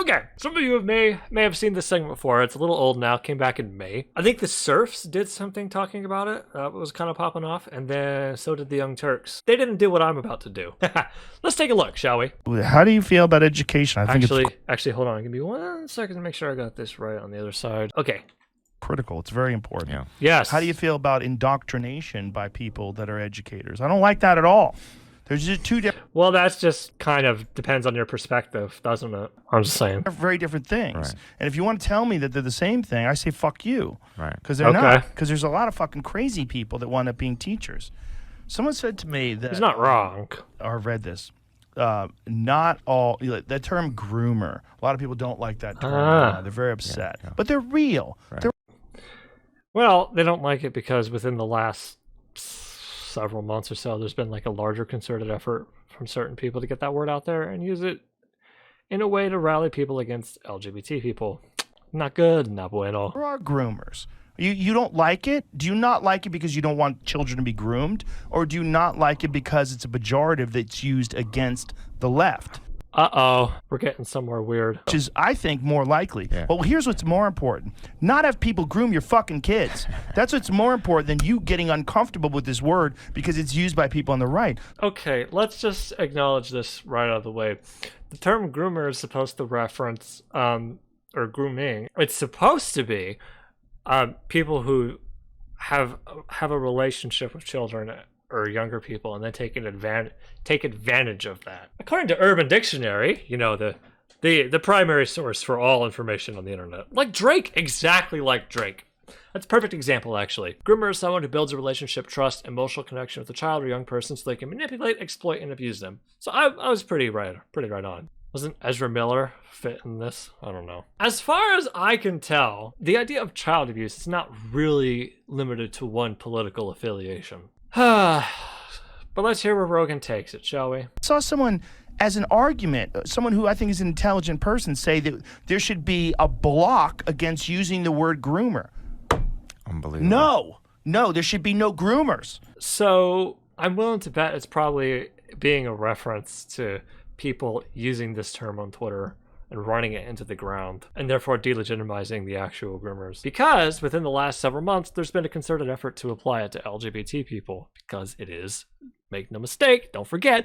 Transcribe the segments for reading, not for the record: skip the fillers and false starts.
Okay, some of you may have seen this segment before. It's a little old now. Came back in May. I think the Surfs did something talking about it. It was kind of popping off, and then so did the Young Turks. They didn't do what I'm about to do. Let's take a look, shall we? How do you feel about education? I think actually, hold on. Give me 1 second to make sure I got this right on the other side. Okay. Critical. It's very important. Yeah. Yes. How do you feel about indoctrination by people that are educators? I don't like that at all. There's just two different. Well, that's just kind of depends on your perspective, doesn't it? I'm just saying. Very different things. Right. And if you want to tell me that they're the same thing, I say fuck you. Right. Because they're not. Because there's a lot of fucking crazy people that wind up being teachers. Someone said to me that. He's not wrong. Or I've read this. Not all. That term groomer. A lot of people don't like that term. They're very upset. Yeah. But they're real. Right. Well, they don't like it because within the last several months or so, there's been like a larger concerted effort from certain people to get that word out there and use it in a way to rally people against LGBT people. Not good, not bueno. There are groomers. You don't like it? Do you not like it because you don't want children to be groomed? Or do you not like it because it's a pejorative that's used against the left? Uh-oh, we're getting somewhere weird. Which is, I think, more likely. Yeah. Well, here's what's more important. Not have people groom your fucking kids. That's what's more important than you getting uncomfortable with this word because it's used by people on the right. Okay, let's just acknowledge this right out of the way. The term groomer is supposed to reference, or grooming. It's supposed to be people who have a relationship with children or younger people and then take advantage of that. According to Urban Dictionary, you know, the primary source for all information on the internet. Like Drake, exactly like Drake. That's a perfect example, actually. Groomer is someone who builds a relationship, trust, emotional connection with a child or young person so they can manipulate, exploit, and abuse them. So I was pretty right on. Wasn't Ezra Miller fit in this? I don't know. As far as I can tell, the idea of child abuse is not really limited to one political affiliation. But let's hear where Rogan takes it, shall we? I saw someone, as an argument, someone who I think is an intelligent person, say that there should be a block against using the word groomer. Unbelievable. No, there should be no groomers. So I'm willing to bet it's probably being a reference to people using this term on Twitter and running it into the ground, and therefore delegitimizing the actual groomers. Because within the last several months, there's been a concerted effort to apply it to LGBT people, because it is, make no mistake, don't forget,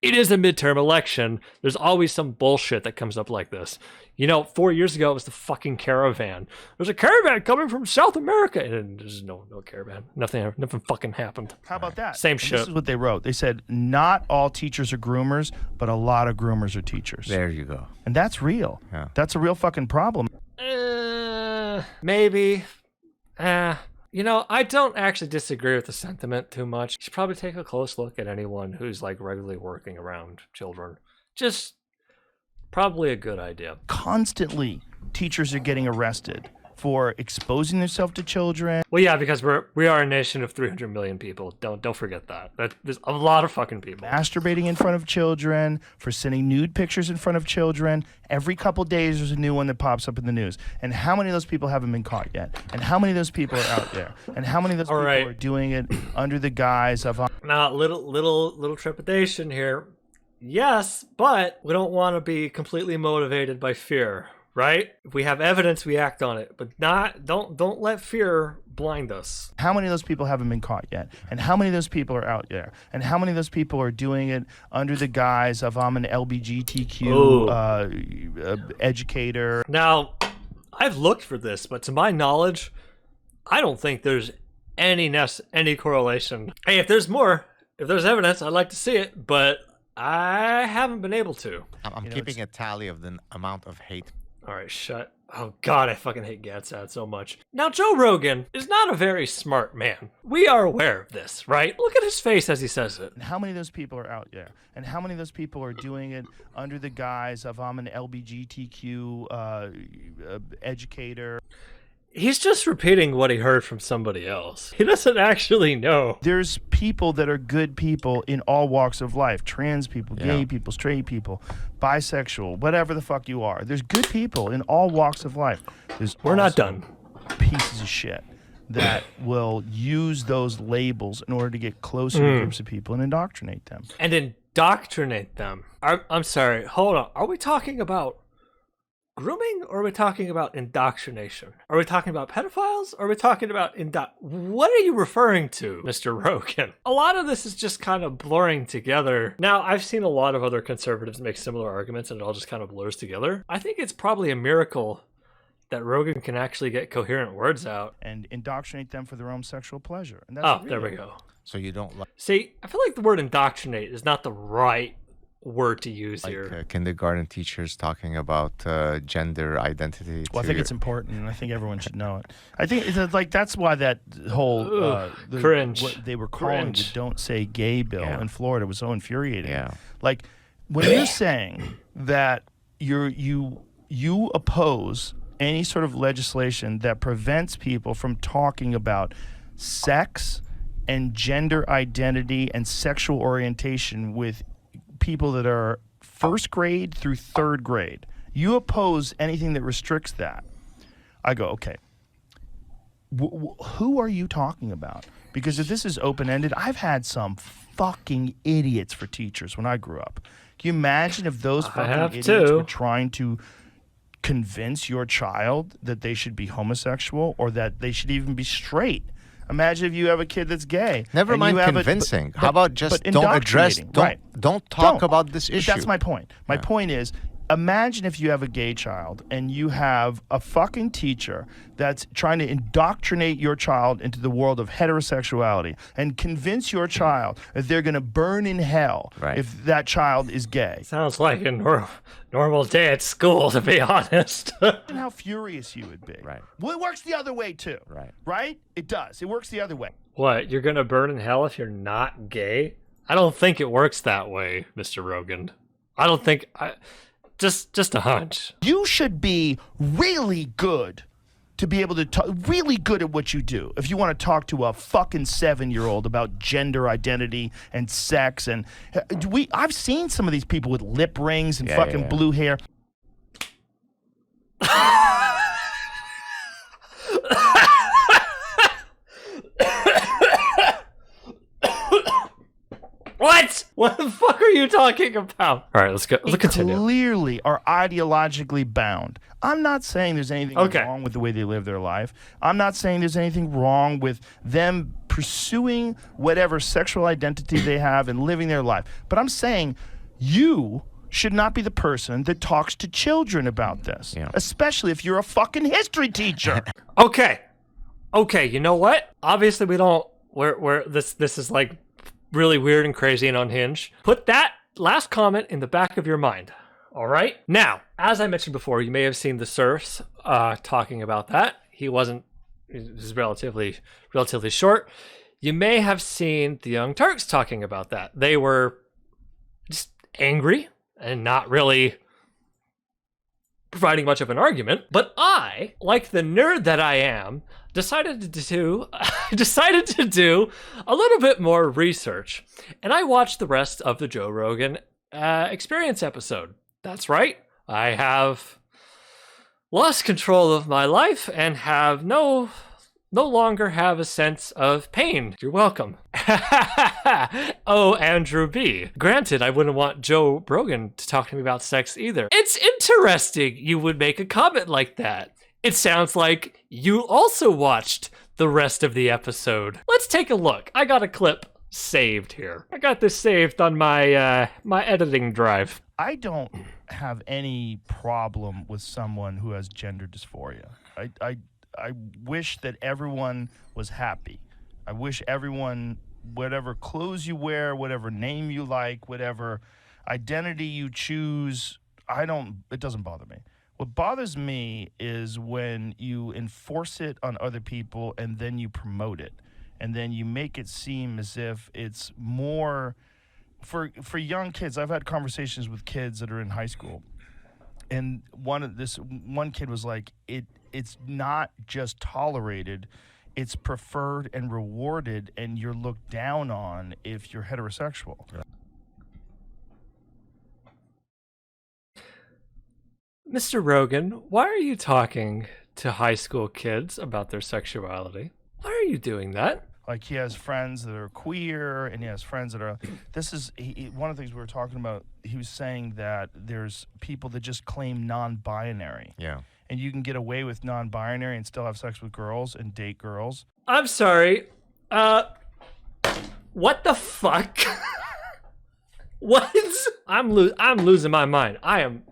it is a midterm election. There's always some bullshit that comes up like this. You know, 4 years ago, it was the fucking caravan. There's a caravan coming from South America. And there's no caravan. Nothing fucking happened. How about that? Same And shit. This is what they wrote. They said, not all teachers are groomers, but a lot of groomers are teachers. There you go. And that's real. Yeah. That's a real fucking problem. Maybe. You know, I don't actually disagree with the sentiment too much. You should probably take a close look at anyone who's like regularly working around children. Just probably a good idea. Constantly, teachers are getting arrested for exposing themselves to children. Well, yeah, because we are a nation of 300 million people. Don't forget that. There's a lot of fucking people. Masturbating in front of children, for sending nude pictures in front of children. Every couple days there's a new one that pops up in the news. And how many of those people haven't been caught yet? And how many of those people are out there? And how many of those people are doing it under the guise of... Now, little trepidation here. Yes, but we don't want to be completely motivated by fear. Right? If we have evidence, we act on it, but don't let fear blind us. How many of those people haven't been caught yet? And how many of those people are out there? And how many of those people are doing it under the guise of I'm an LGBTQ educator? Now, I've looked for this, but to my knowledge, I don't think there's any correlation. Hey, if there's evidence, I'd like to see it, but I haven't been able to. I'm keeping a tally of the amount of hate. All right, shut. Oh, God, I fucking hate Gad Saad so much. Now, Joe Rogan is not a very smart man. We are aware of this, right? Look at his face as he says it. And how many of those people are out there? And how many of those people are doing it under the guise of I'm an LGBTQ educator? He's just repeating what he heard from somebody else. He doesn't actually know. There's people that are good people in all walks of life. Trans people, gay people, straight people, bisexual, whatever the fuck you are. There's good people in all walks of life. We're not done. Pieces of shit that will use those labels in order to get closer to groups of people and indoctrinate them. And indoctrinate them. I'm sorry, hold on. Are we talking about grooming, or are we talking about indoctrination? Are we talking about pedophiles, or are we talking about what are you referring to, Mr. Rogan? A lot of this is just kind of blurring together. Now, I've seen a lot of other conservatives make similar arguments, and it all just kind of blurs together. I think it's probably a miracle that Rogan can actually get coherent words out and indoctrinate them for their own sexual pleasure. And that's there we go. So you don't like... See, I feel like the word indoctrinate is not the right word to use here. Kindergarten teachers talking about gender identity. Well, I think it's important, and I think everyone should know it. I think it's like that's why that whole cringe. What they were calling the "Don't Say Gay" bill in Florida was so infuriating. Yeah. Like when you're saying that you oppose any sort of legislation that prevents people from talking about sex and gender identity and sexual orientation with people that are first grade through third grade. You oppose anything that restricts that. I go, okay, who are you talking about? Because if this is open-ended, I've had some fucking idiots for teachers when I grew up. Can you imagine if those fucking idiots were trying to convince your child that they should be homosexual or that they should even be straight? Imagine if you have a kid that's gay. Never mind convincing. How about just don't address, don't talk about this issue. But that's my point. My point is, imagine if you have a gay child and you have a fucking teacher that's trying to indoctrinate your child into the world of heterosexuality and convince your child that they're going to burn in hell if that child is gay. Sounds like a normal day at school, to be honest. And how furious you would be. Right. Well, it works the other way, too. Right. Right? It does. It works the other way. What, you're going to burn in hell if you're not gay? I don't think it works that way, Mr. Rogan. I don't think... Just a hunch. You should be really good to be able to talk, really good at what you do. If you want to talk to a fucking 7-year-old about gender identity and sex, and I've seen some of these people with lip rings and fucking blue hair. What? What the fuck are you talking about? All right, let's go. Let's continue. Clearly are ideologically bound. I'm not saying there's anything wrong with the way they live their life. I'm not saying there's anything wrong with them pursuing whatever sexual identity they have and living their life. But I'm saying you should not be the person that talks to children about this, especially if you're a fucking history teacher. Okay, you know what? Obviously, we don't. This is like really weird and crazy and unhinged. Put that last comment in the back of your mind. All right. Now, as I mentioned before, you may have seen the Surfs talking about that. He was relatively short. You may have seen the Young Turks talking about that. They were just angry and not really providing much of an argument. But I, like the nerd that I am, decided to do a little bit more research, and I watched the rest of the Joe Rogan Experience episode. That's right, I have lost control of my life and have no longer have a sense of pain. You're welcome. Oh, Andrew B. Granted, I wouldn't want Joe Rogan to talk to me about sex either. It's interesting you would make a comment like that. It sounds like you also watched the rest of the episode. Let's take a look. I got a clip saved here. I got this saved on my my editing drive. I don't have any problem with someone who has gender dysphoria. I wish that everyone was happy. I wish everyone, whatever clothes you wear, whatever name you like, whatever identity you choose, it doesn't bother me. What bothers me is when you enforce it on other people and then you promote it. And then you make it seem as if it's more for young kids. I've had conversations with kids that are in high school. And one kid was like, it's not just tolerated, it's preferred and rewarded, and you're looked down on if you're heterosexual. Mr. Rogan, why are you talking to high school kids about their sexuality? Why are you doing that? Like he has friends that are queer, and he has friends that are. This is one of the things we were talking about. He was saying that there's people that just claim non-binary. Yeah. And you can get away with non-binary and still have sex with girls and date girls. I'm sorry. What the fuck? What? I'm losing my mind. I'm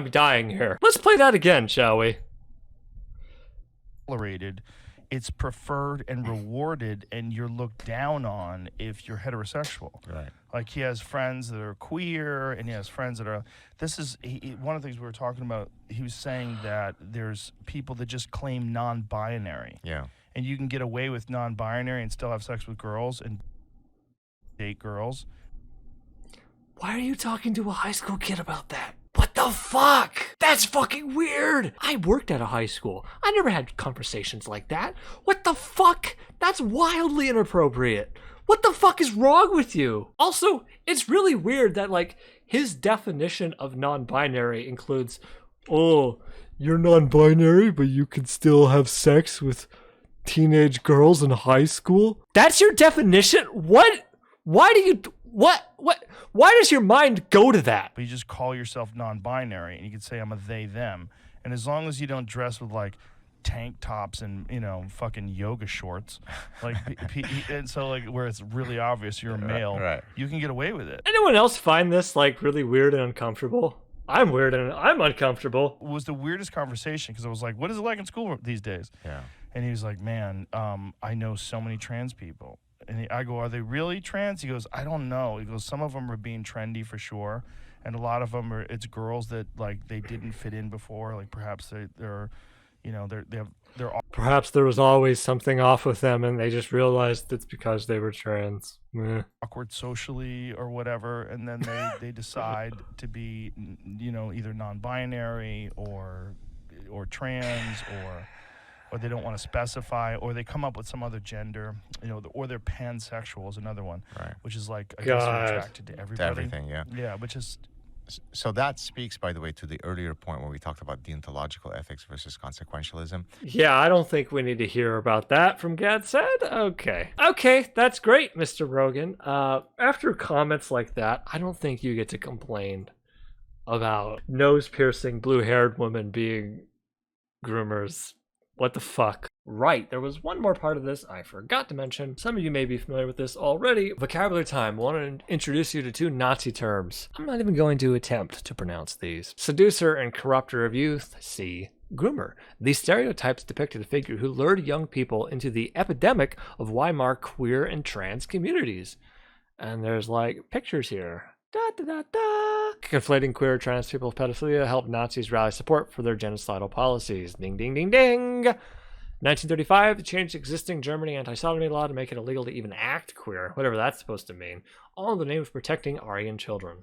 dying here. Let's play that again, shall we? Tolerated, it's preferred and rewarded, and you're looked down on if you're heterosexual. Right. Like he has friends that are queer, and he has friends that are. This is one of the things we were talking about. He was saying that there's people that just claim non-binary. Yeah. And you can get away with non-binary and still have sex with girls and date girls. Why are you talking to a high school kid about that? What the fuck? That's fucking weird. I worked at a high school. I never had conversations like that. What the fuck? That's wildly inappropriate. What the fuck is wrong with you? Also, it's really weird that, like, his definition of non-binary includes, oh, you're non-binary, but you can still have sex with teenage girls in high school? That's your definition? What? Why do you... What? Why does your mind go to that? But you just call yourself non-binary, and you can say I'm a they, them. And as long as you don't dress with, like, tank tops and, you know, fucking yoga shorts, like, and so, like, where it's really obvious you're a male, right. You can get away with it. Anyone else find this, like, really weird and uncomfortable? I'm weird and I'm uncomfortable. It was the weirdest conversation, because I was like, what is it like in school these days? Yeah. And he was like, man, I know so many trans people. And I go, are they really trans? He goes, I don't know. He goes, some of them are being trendy for sure, and a lot of them are. It's girls that like they didn't fit in before. Like perhaps they're, you know, they're. Perhaps there was always something off with them, and they just realized it's because they were trans. Meh. Awkward socially or whatever, and then they decide to be, you know, either non-binary or trans or they don't want to specify, or they come up with some other gender, you know, or they're pansexual is another one, right? Which is like, I guess they're attracted to everybody. To everything, yeah. Yeah, which is... So that speaks, by the way, to the earlier point where we talked about deontological ethics versus consequentialism. Yeah, I don't think we need to hear about that from Gad Saad. Okay, that's great, Mr. Rogan. After comments like that, I don't think you get to complain about nose-piercing, blue-haired women being groomers. What the fuck? Right, there was one more part of this I forgot to mention. Some of you may be familiar with this already. Vocabulary time. I want to introduce you to two Nazi terms. I'm not even going to attempt to pronounce these. Seducer and corrupter of youth. C. Groomer. These stereotypes depicted a figure who lured young people into the epidemic of Weimar queer and trans communities. And there's like pictures here. Conflating queer trans people with pedophilia helped Nazis rally support for their genocidal policies. Ding, ding, ding, ding. 1935, they changed existing Germany anti-sodomy law to make it illegal to even act queer, whatever that's supposed to mean, all in the name of protecting Aryan children.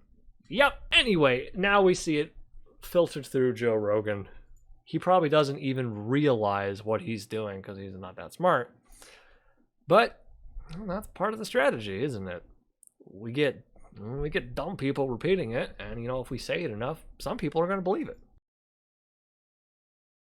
Yep. Anyway, now we see it filtered through Joe Rogan. He probably doesn't even realize what he's doing because he's not that smart. But well, that's part of the strategy, isn't it? We get dumb people repeating it, and, you know, if we say it enough, some people are going to believe it.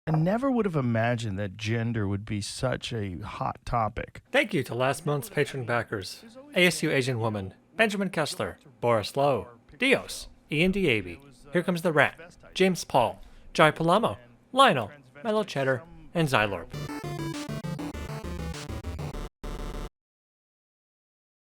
I never would have imagined that gender would be such a hot topic. Thank you to last month's patron backers. ASU Asian Woman, Benjamin Kessler, Boris Lowe, Dios, Ian Diaby, Here Comes the Rat, James Paul, Jai Palamo, Lionel, Mellow Cheddar, and Xylorp.